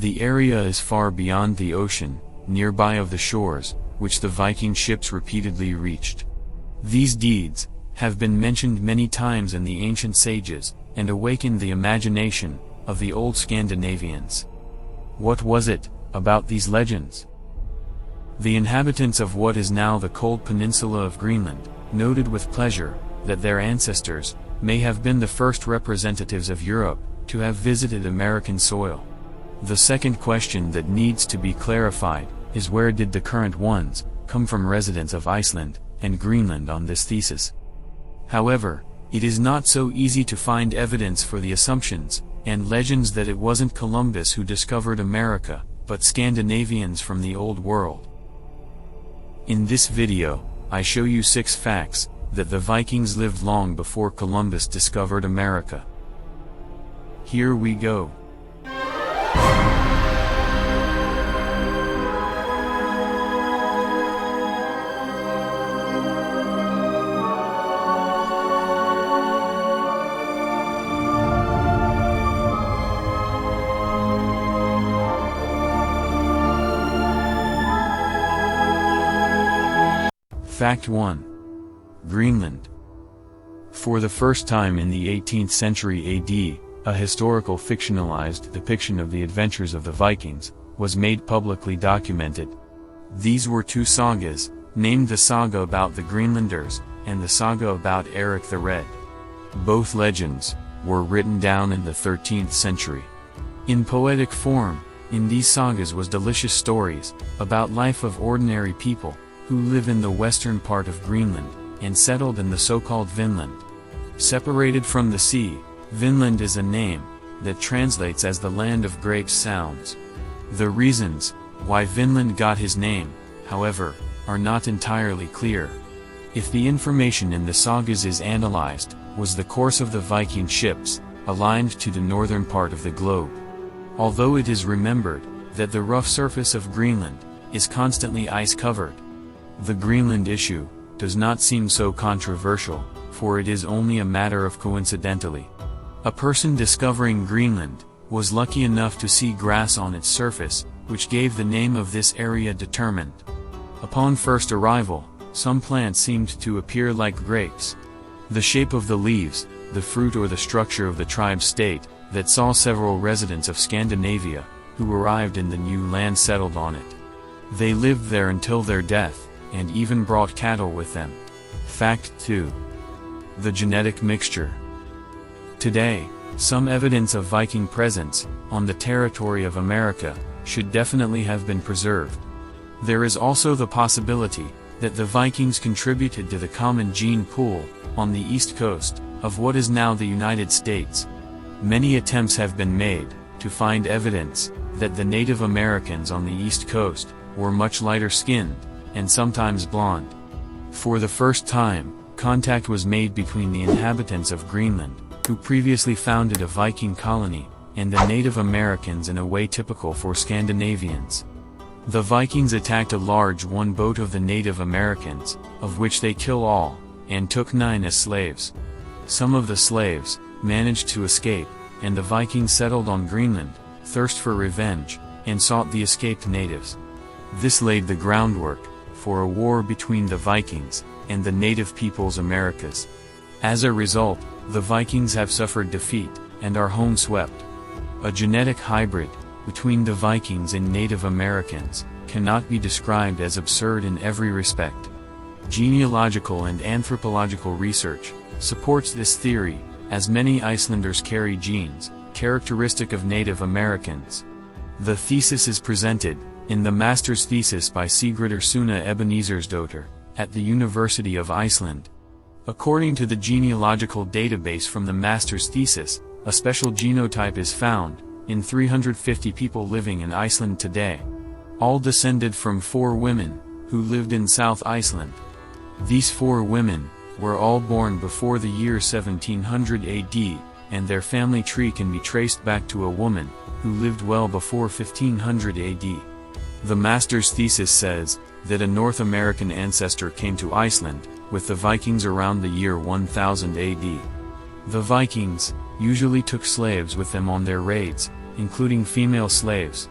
The area is far beyond the ocean, nearby of the shores, which the Viking ships repeatedly reached. These deeds have been mentioned many times in the ancient sages, and awakened the imagination of the old Scandinavians. What was it about these legends? The inhabitants of what is now the cold peninsula of Greenland noted with pleasure that their ancestors may have been the first representatives of Europe to have visited American soil. The second question that needs to be clarified is, where did the current ones come from, residents of Iceland and Greenland, on this thesis? However, it is not so easy to find evidence for the assumptions and legends that it wasn't Columbus who discovered America, but Scandinavians from the Old World. In this video, I show you 6 facts that the Vikings lived long before Columbus discovered America. Here we go. Fact 1. Greenland. For the first time in the 18th century AD, a historical fictionalized depiction of the adventures of the Vikings was made publicly documented. These were 2 sagas, named the Saga about the Greenlanders and the Saga about Eric the Red. Both legends were written down in the 13th century. In poetic form, in these sagas was delicious stories about life of ordinary people who live in the western part of Greenland, and settled in the so-called Vinland. Separated from the sea, Vinland is a name that translates as the land of great sounds. The reasons why Vinland got his name, however, are not entirely clear. If the information in the sagas is analyzed, was the course of the Viking ships aligned to the northern part of the globe? Although it is remembered that the rough surface of Greenland is constantly ice-covered, the Greenland issue does not seem so controversial, for it is only a matter of coincidentally. A person discovering Greenland was lucky enough to see grass on its surface, which gave the name of this area determined. Upon first arrival, some plants seemed to appear like grapes. The shape of the leaves, the fruit, or the structure of the tribe state that saw several residents of Scandinavia who arrived in the new land settled on it. They lived there until their death, and even brought cattle with them. Fact 2. The genetic mixture. Today, some evidence of Viking presence on the territory of America should definitely have been preserved. There is also the possibility that the Vikings contributed to the common gene pool on the east coast of what is now the United States. Many attempts have been made to find evidence that the Native Americans on the east coast were much lighter skinned and sometimes blonde. For the first time, contact was made between the inhabitants of Greenland, who previously founded a Viking colony, and the Native Americans in a way typical for Scandinavians. The Vikings attacked a large boat of the Native Americans, of which they killed all, and took 9 as slaves. Some of the slaves managed to escape, and the Vikings settled on Greenland, thirst for revenge, and sought the escaped natives. This laid the groundwork for a war between the Vikings and the native peoples Americas. As a result, the Vikings have suffered defeat and are home-swept. A genetic hybrid between the Vikings and Native Americans cannot be described as absurd in every respect. Genealogical and anthropological research supports this theory, as many Icelanders carry genes characteristic of Native Americans. The thesis is presented in the master's thesis by Sigridr Suna Ebenezersdóttir at the University of Iceland. According to the genealogical database from the master's thesis, a special genotype is found in 350 people living in Iceland today. All descended from 4 women who lived in South Iceland. These 4 women were all born before the year 1700 AD, and their family tree can be traced back to a woman who lived well before 1500 AD. The master's thesis says that a North American ancestor came to Iceland with the Vikings around the year 1000 AD. The Vikings usually took slaves with them on their raids, including female slaves.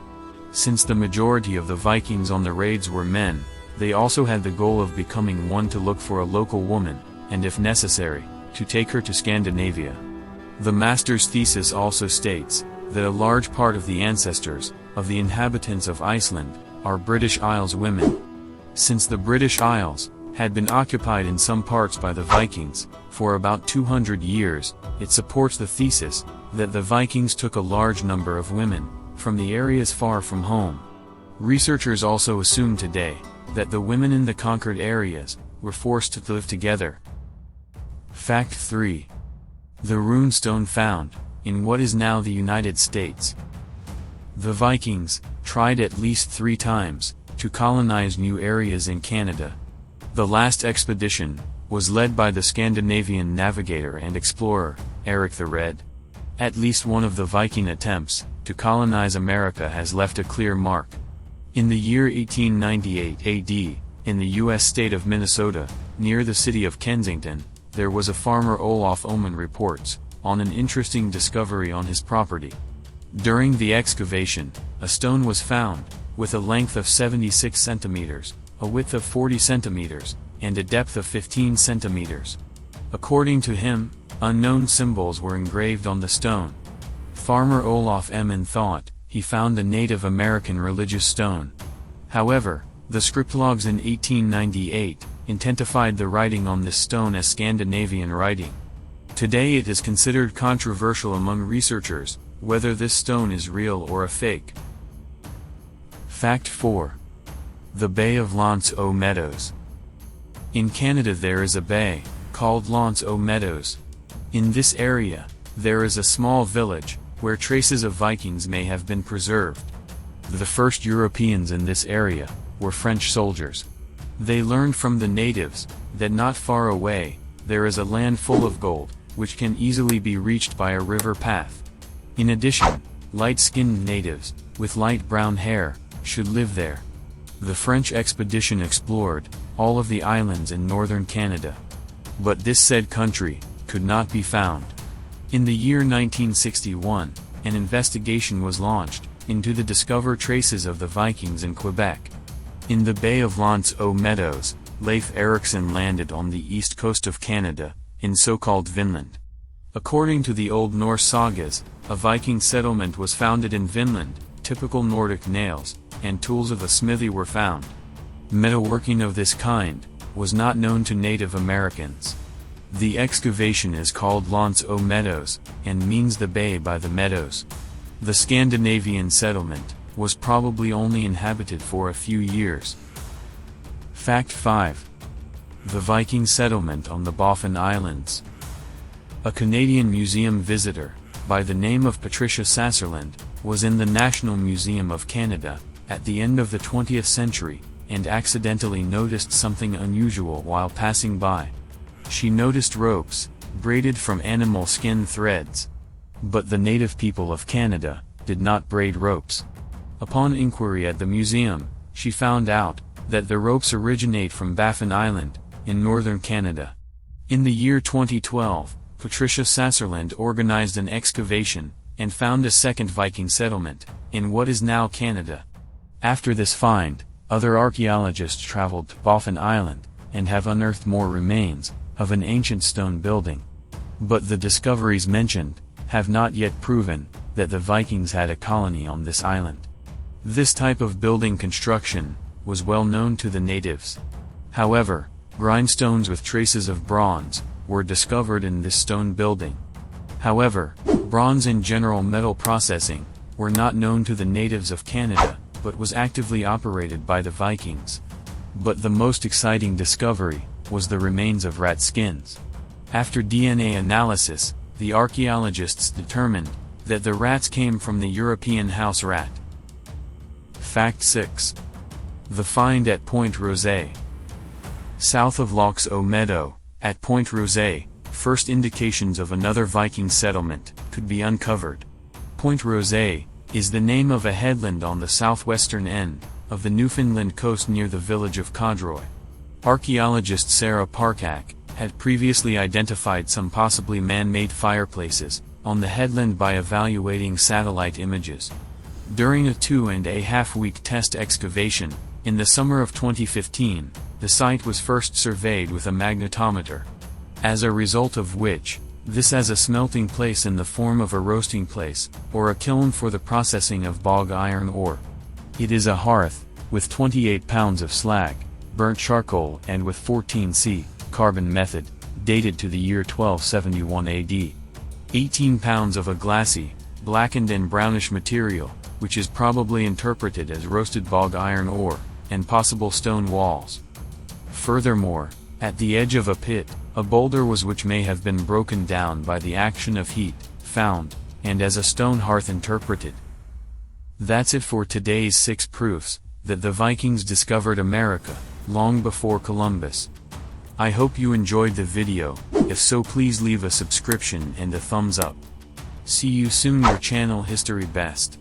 Since the majority of the Vikings on the raids were men, they also had the goal of becoming one to look for a local woman, and if necessary, to take her to Scandinavia. The master's thesis also states that a large part of the ancestors of the inhabitants of Iceland are British Isles women. Since the British Isles had been occupied in some parts by the Vikings for about 200 years, it supports the thesis that the Vikings took a large number of women from the areas far from home. Researchers also assume today that the women in the conquered areas were forced to live together. Fact 3. The runestone found in what is now the United States. The Vikings tried at least 3 times to colonize new areas in Canada. The last expedition was led by the Scandinavian navigator and explorer, Eric the Red. At least one of the Viking attempts to colonize America has left a clear mark. In the year 1898 AD, in the U.S. state of Minnesota, near the city of Kensington, there was a farmer Olaf Oman reports on an interesting discovery on his property. During the excavation, a stone was found, with a length of 76 centimeters, a width of 40 centimeters, and a depth of 15 centimeters. According to him, unknown symbols were engraved on the stone. Farmer Olaf Oman thought he found a Native American religious stone. However, the scriptlogs in 1898 identified the writing on this stone as Scandinavian writing. Today it is considered controversial among researchers whether this stone is real or a fake. Fact 4. The Bay of L'Anse aux Meadows. In Canada there is a bay called L'Anse aux Meadows. In this area, there is a small village where traces of Vikings may have been preserved. The first Europeans in this area were French soldiers. They learned from the natives that not far away there is a land full of gold, which can easily be reached by a river path. In addition, light-skinned natives with light brown hair should live there. The French expedition explored all of the islands in northern Canada, but this said country could not be found. In the year 1961, an investigation was launched into the discover traces of the Vikings in Quebec. In the Bay of L'Anse aux Meadows, Leif Erikson landed on the east coast of Canada, in so-called Vinland. According to the Old Norse sagas, a Viking settlement was founded in Vinland. Typical Nordic nails and tools of a smithy were found. Metalworking of this kind was not known to Native Americans. The excavation is called L'Anse aux Meadows, and means the bay by the meadows. The Scandinavian settlement was probably only inhabited for a few years. Fact 5. The Viking settlement on the Baffin Islands. A Canadian museum visitor, by the name of Patricia Sasserland, was in the National Museum of Canada at the end of the 20th century, and accidentally noticed something unusual while passing by. She noticed ropes, braided from animal skin threads. But the native people of Canada did not braid ropes. Upon inquiry at the museum, she found out that the ropes originate from Baffin Island, in northern Canada. In the year 2012, Patricia Sasserland organized an excavation, and found a second Viking settlement, in what is now Canada. After this find, other archaeologists traveled to Baffin Island, and have unearthed more remains of an ancient stone building. But the discoveries mentioned have not yet proven that the Vikings had a colony on this island. This type of building construction was well known to the natives. However, grindstones with traces of bronze were discovered in this stone building. However, bronze and general metal processing were not known to the natives of Canada, but was actively operated by the Vikings. But the most exciting discovery was the remains of rat skins. After DNA analysis, the archaeologists determined that the rats came from the European house rat. Fact 6. The find at Point Rosé. South of L'Anse aux Meadows, at Point Rosé, first indications of another Viking settlement could be uncovered. Point Rosé is the name of a headland on the southwestern end of the Newfoundland coast near the village of Codroy. Archaeologist Sarah Parkak had previously identified some possibly man-made fireplaces on the headland by evaluating satellite images. During a 2.5-week test excavation, in the summer of 2015, the site was first surveyed with a magnetometer. As a result of which, this as a smelting place in the form of a roasting place, or a kiln for the processing of bog iron ore. It is a hearth, with 28 pounds of slag, burnt charcoal and with 14C, carbon method, dated to the year 1271 AD. 18 pounds of a glassy, blackened and brownish material, which is probably interpreted as roasted bog iron ore, and possible stone walls. Furthermore, at the edge of a pit, a boulder was which may have been broken down by the action of heat, found, and as a stone hearth interpreted. That's it for today's 6 proofs that the Vikings discovered America, long before Columbus. I hope you enjoyed the video. If so, please leave a subscription and a thumbs up. See you soon, your channel History Best.